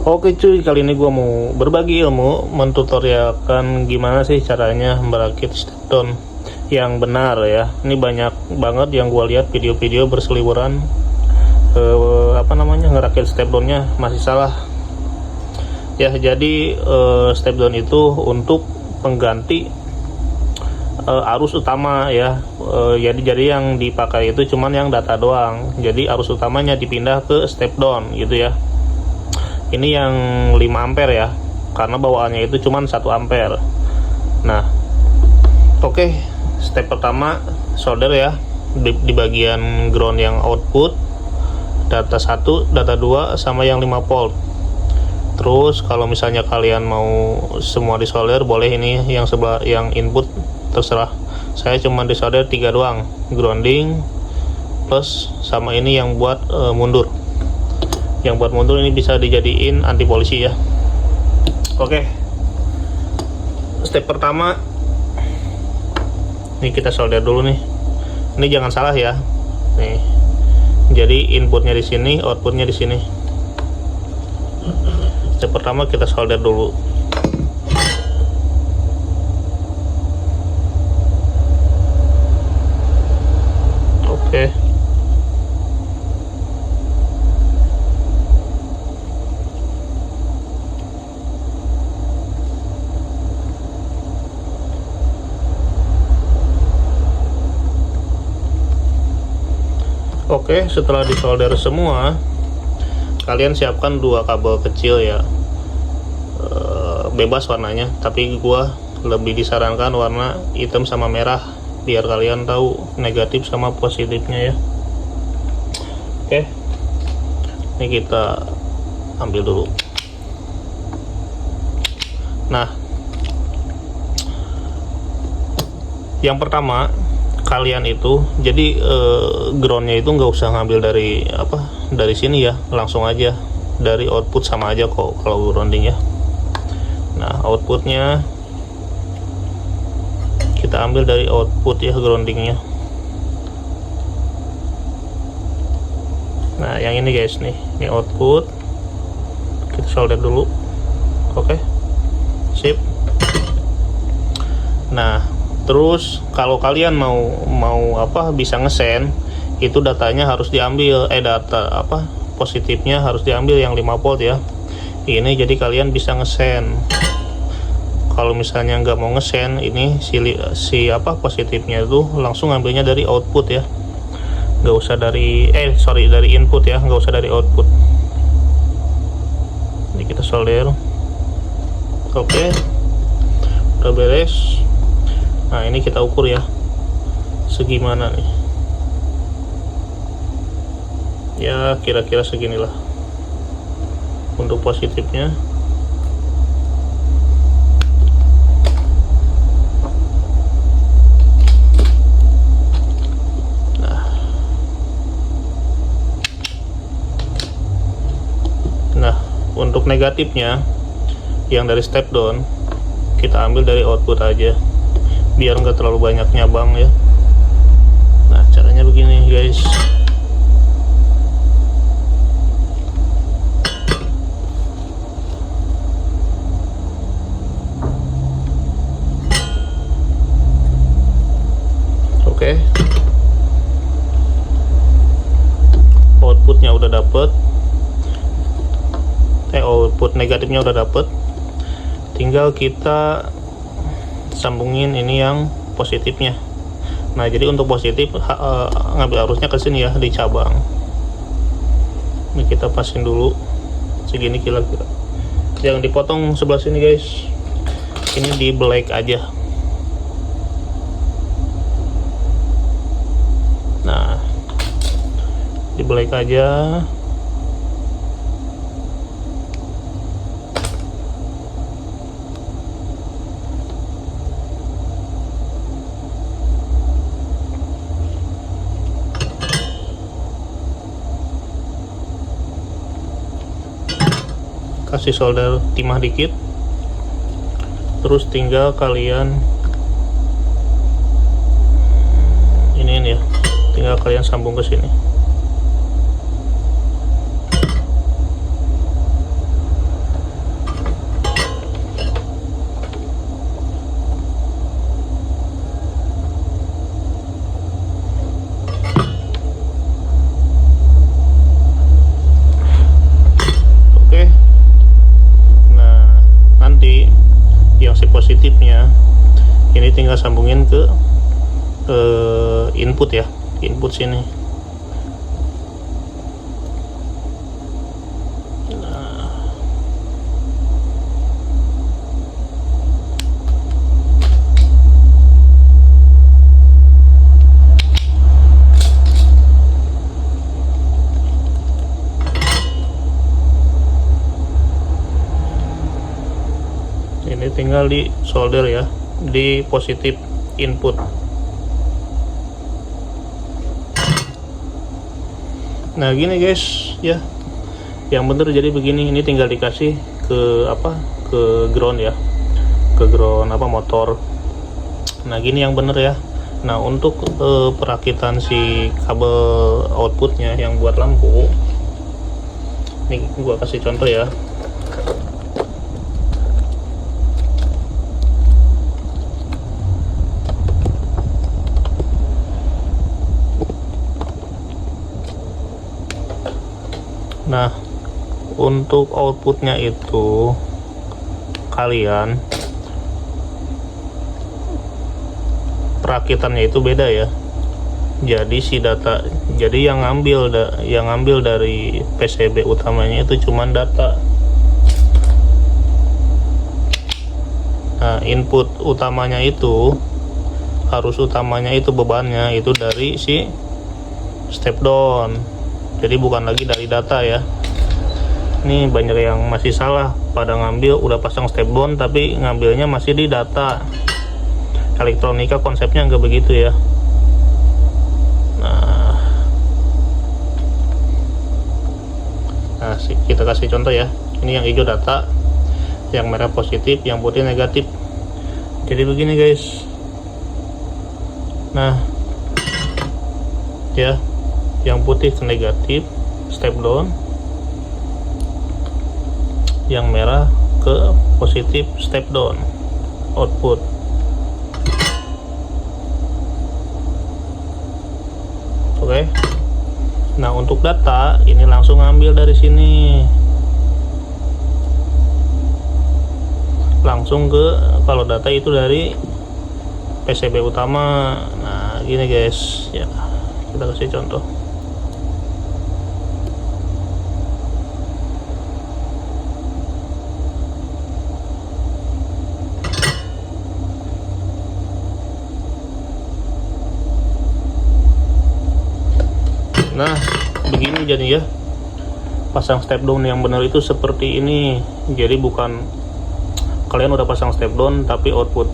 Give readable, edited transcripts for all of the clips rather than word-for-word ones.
Oke cuy, kali ini gua mau berbagi ilmu, mentutorialkan gimana sih caranya merakit step down yang benar ya. Ini banyak banget yang gua lihat video-video berseliweran ngerakit step downnya masih salah ya. Jadi step down itu untuk pengganti arus utama ya. Jadi yang dipakai itu cuman yang data doang, jadi arus utamanya dipindah ke step down gitu ya. Ini yang 5 ampere ya, karena bawaannya itu cuman 1 ampere. Nah, oke, step pertama solder ya di bagian ground yang output, data 1, data 2 sama yang 5 volt. Terus kalau misalnya kalian mau semua disolder boleh, ini yang sebelah yang input terserah. Saya cuma disolder 3 doang, grounding plus sama ini yang buat mundur. Yang buat mundur ini bisa dijadiin anti polisi ya. Oke, step pertama ini kita solder dulu nih. Ini jangan salah ya, nih jadi inputnya di sini, outputnya di sini. Step pertama kita solder dulu. Oke, oke, setelah disolder semua, kalian siapkan 2 kabel kecil ya, bebas warnanya, tapi gua lebih disarankan warna hitam sama merah biar kalian tahu negatif sama positifnya ya. Oke, ini kita ambil dulu. Nah, yang pertama kalian itu jadi groundnya itu nggak usah ngambil dari sini ya, langsung aja dari output, sama aja kok kalau grounding ya. Nah, outputnya kita ambil dari output ya, groundingnya. Nah, yang ini guys, nih ini output, kita solder dulu. Oke, sip. Nah, terus kalau kalian mau bisa ngesen, itu datanya harus diambil, positifnya harus diambil yang 5 volt ya. Ini jadi kalian bisa ngesen. Kalau misalnya nggak mau ngesen, ini positifnya itu langsung ambilnya dari output ya, nggak usah dari dari input ya, nggak usah dari output. Ini kita solder. Oke, udah beres. Nah, ini kita ukur ya, segimana nih ya, kira-kira seginilah untuk positifnya. Nah, untuk negatifnya yang dari step down kita ambil dari output aja biar nggak terlalu banyak nyabang ya. Nah, caranya begini guys. Oke, outputnya udah dapet, output negatifnya udah dapet, tinggal kita sambungin ini yang positifnya. Nah, jadi untuk positif ngambil arusnya ke sini ya, di cabang. Ini kita pasin dulu segini kira-kira. Jangan dipotong sebelah sini guys, ini di black aja. Nah, di black aja. Kasih solder timah dikit, terus tinggal kalian ini ya, tinggal kalian sambung ke sini. yang si positifnya ini tinggal sambungin ke input ya, input sini. Ini tinggal di solder ya, di positif input. Nah gini guys ya, yang bener jadi begini. Ini tinggal dikasih ke ke ground ya, ke ground motor. Nah gini yang bener ya. Nah untuk perakitan si kabel outputnya yang buat lampu, ini gua kasih contoh ya. Nah untuk outputnya itu kalian perakitannya itu beda ya. Jadi si data, jadi yang ngambil dari PCB utamanya itu cuman data. Nah input utamanya itu, arus utamanya itu, bebannya itu dari si step down. Jadi bukan lagi dari data ya. Ini banyak yang masih salah, pada ngambil udah pasang step down tapi ngambilnya masih di data. Elektronika konsepnya nggak begitu ya. Nah kita kasih contoh ya. Ini yang hijau data, yang merah positif, yang putih negatif. Jadi begini guys. Nah ya, yang putih ke negatif step down, yang merah ke positif step down output. Oke. Nah untuk data ini langsung ambil dari sini, langsung ke, kalau data itu dari PCB utama. Nah gini guys ya, kita kasih contoh. Nah begini jadi ya, pasang step down yang benar itu seperti ini. Jadi bukan kalian udah pasang step down tapi output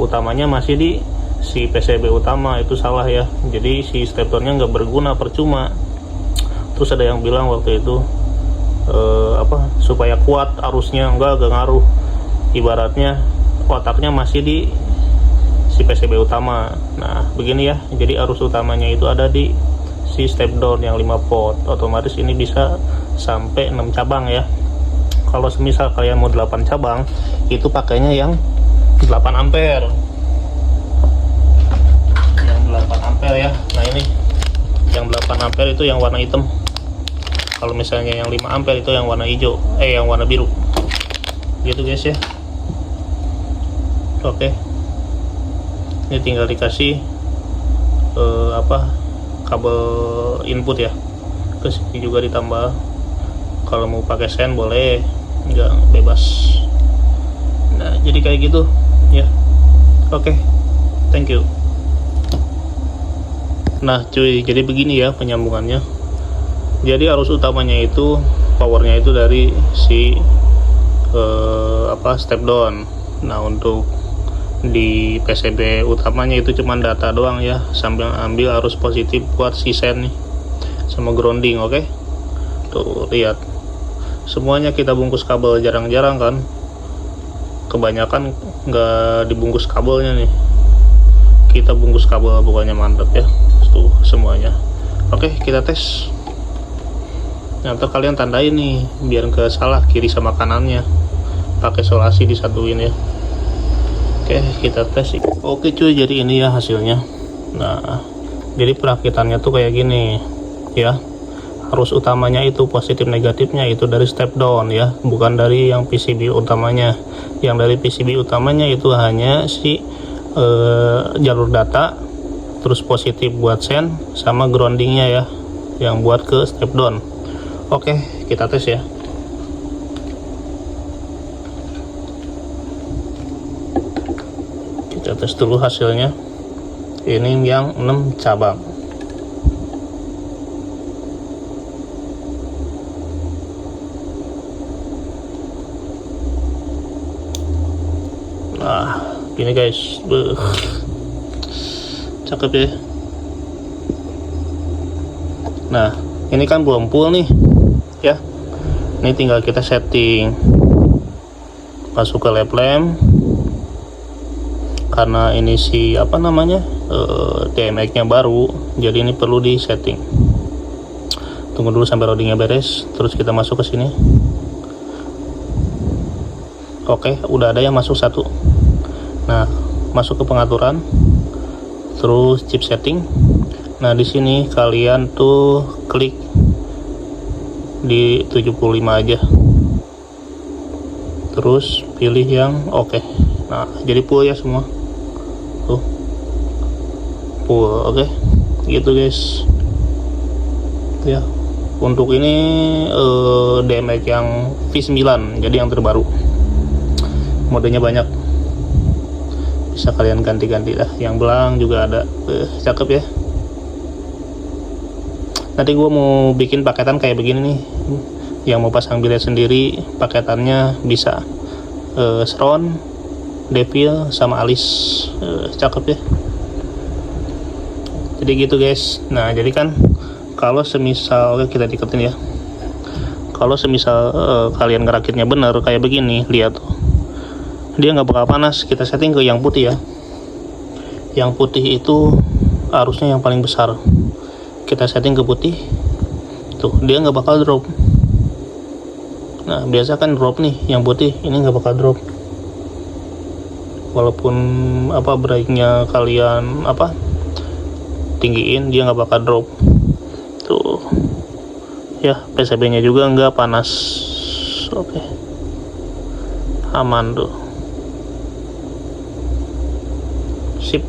utamanya masih di si PCB utama, itu salah ya. Jadi si step downnya nggak berguna, percuma. Terus ada yang bilang waktu itu supaya kuat arusnya, enggak ngaruh. Ibaratnya otaknya masih di si PCB utama. Nah begini ya, jadi arus utamanya itu ada di si step down yang 5 volt. Otomatis ini bisa sampai 6 cabang ya. Kalau semisal kalian mau 8 cabang, itu pakainya yang 8 ampere. Yang 8 ampere ya. Nah ini yang 8 ampere itu yang warna hitam. Kalau misalnya yang 5 ampere itu yang warna hijau, yang warna biru. Gitu guys ya. Oke. Ini tinggal dikasih kabel input ya, terus ini juga ditambah. Kalau mau pakai sen boleh, nggak bebas. Nah jadi kayak gitu ya. Oke, thank you. Nah cuy, jadi begini ya penyambungannya. Jadi arus utamanya itu, powernya itu dari si step down. Nah untuk di PCB utamanya itu cuman data doang ya, sambil ambil arus positif buat si sen nih sama grounding. Oke. Tuh lihat, semuanya kita bungkus kabel, jarang-jarang kan, kebanyakan nggak dibungkus kabelnya nih, kita bungkus kabel, bukannya mantap ya. Tuh semuanya. Oke, kita tes. Nanti kalian tandain nih biar nggak salah kiri sama kanannya, pakai solasi disatuin ya. Oke, kita tes. Oke cuy, jadi ini ya hasilnya. Nah jadi perakitannya tuh kayak gini ya, arus utamanya itu positif negatifnya itu dari step down ya, bukan dari yang PCB utamanya. Yang dari PCB utamanya itu hanya si jalur data, terus positif buat send, sama groundingnya ya, yang buat ke step down. Oke, kita tes ya. Kita tes dulu hasilnya. Ini yang 6 cabang. Nah, gini guys, cakep ya. Nah, ini kan belum full nih ya. Ini tinggal kita setting, masuk ke lab lamp. Karena ini si apa namanya DMX nya baru, jadi ini perlu di setting. Tunggu dulu sampai loadingnya beres, terus kita masuk ke sini. Oke, udah ada yang masuk satu. Nah, masuk ke pengaturan, terus chip setting. Nah, di sini kalian tuh klik di 75 aja, terus pilih yang oke. Nah, jadi full ya semua tuh, full. Oke, gitu guys ya. Untuk ini DMX yang V9, jadi yang terbaru, modenya banyak, bisa kalian ganti-ganti lah. Yang belang juga ada, cakep ya. Nanti gue mau bikin paketan kayak begini nih, yang mau pasang bilet sendiri, paketannya bisa Sron, Devil, sama Alis, cakep ya. Jadi gitu guys. Nah, jadi kan kalau semisal kita diketin ya, kalau semisal kalian ngerakitnya bener kayak begini, lihat tuh, dia nggak bakal panas. Kita setting ke yang putih ya, yang putih itu arusnya yang paling besar. Kita setting ke putih tuh, dia nggak bakal drop. Nah, biasa kan drop nih yang putih, ini nggak bakal drop. Walaupun apa breaknya kalian apa tinggiin, dia nggak bakal drop tuh ya. PCB nya juga nggak panas. Oke, aman tuh, sip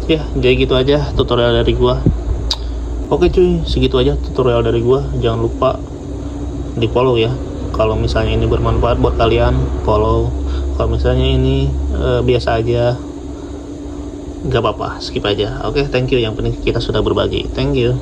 ya. Jadi gitu aja tutorial dari gua. Oke cuy, segitu aja tutorial dari gua. Jangan lupa di follow ya. Kalau misalnya ini bermanfaat buat kalian, follow. Kalau misalnya ini biasa aja, nggak apa-apa, skip aja. Oke, thank you. Yang penting kita sudah berbagi. Thank you.